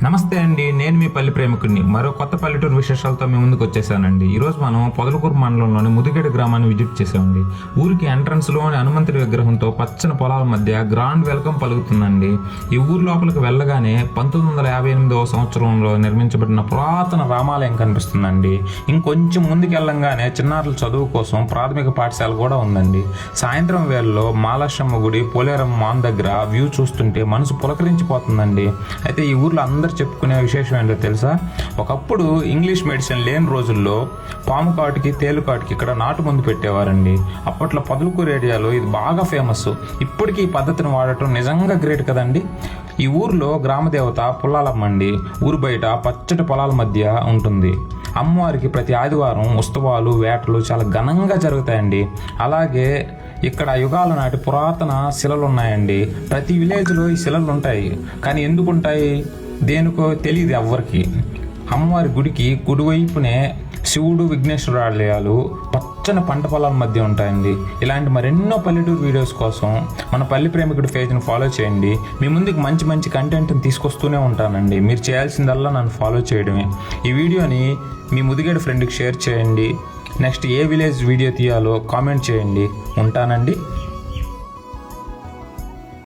నమస్తే అండి, నేను మీ పల్లి ప్రేమికుడిని. మరో కొత్త పల్లెటూరు విశేషాలతో మీ ముందుకు వచ్చేసానండి. ఈరోజు మనం పొదలకూరు మండలంలోని ముదిగేడు గ్రామాన్ని విజిట్ చేసామండి. ఊరికి ఎంట్రన్స్లోని హనుమంతుడి విగ్రహంతో పచ్చని పొలాల మధ్య గ్రాండ్ వెల్కమ్ పలుకుతుందండి. ఈ ఊరు లోపలికి వెళ్ళగానే 1958వ సంవత్సరంలో నిర్మించబడిన పురాతన రామాలయం కనిపిస్తుందండి. ఇంకొంచెం ముందుకు వెళ్ళంగానే చిన్నారుల చదువు కోసం ప్రాథమిక పాఠశాల కూడా ఉందండి. సాయంత్రం వేళలో మాలశమ్మ గుడి పోలేరమ్మ మాన్ దగ్గర వ్యూ చూస్తుంటే మనసు పులకరించిపోతుందండి. అయితే ఈ ఊర్లో అందరు చెప్పుకునే విశేషం ఏంటో తెలుసా? ఒకప్పుడు ఇంగ్లీష్ మెడిసిన్ లేని రోజుల్లో పాము కాటుకి తేలు కాటుకి ఇక్కడ నాటు మందు పెట్టేవారండి. అప్పట్లో పొదలకూరు ఏరియాలో ఇది బాగా ఫేమస్. ఇప్పటికీ ఈ పద్ధతిని వాడటం నిజంగా గ్రేట్ కదండి. ఈ ఊర్లో గ్రామదేవత పుల్లాలమ్మ అండి. ఊరు బయట పచ్చటి పొలాల మధ్య ఉంటుంది. అమ్మవారికి ప్రతి ఆదివారం ఉత్సవాలు వేటలు చాలా ఘనంగా జరుగుతాయండి. అలాగే ఇక్కడ యుగాల నాటి పురాతన శిలలు ఉన్నాయండి. ప్రతి విలేజ్లో ఈ శిలలు ఉంటాయి, కానీ ఎందుకు ఉంటాయి దేనికో తెలియదు ఎవ్వరికి. అమ్మవారి గుడికి కుడివైపునే శివుడు విఘ్నేశ్వర ఆలయాలు పచ్చని పంట పొలాల మధ్య ఉంటాయండి. ఇలాంటి మరెన్నో పల్లెటూరు వీడియోస్ కోసం మన పల్లి ప్రేమికుడి పేజ్ని ఫాలో చేయండి. మీ ముందుకు మంచి మంచి కంటెంట్ని తీసుకొస్తూనే ఉంటానండి. మీరు చేయాల్సిందల్లా నన్ను ఫాలో చేయడమే. ఈ వీడియోని మీ ముదిగేడు ఫ్రెండ్కి షేర్ చేయండి. నెక్స్ట్ ఏ విలేజ్ వీడియో తీయాలో కామెంట్ చేయండి. ఉంటానండి.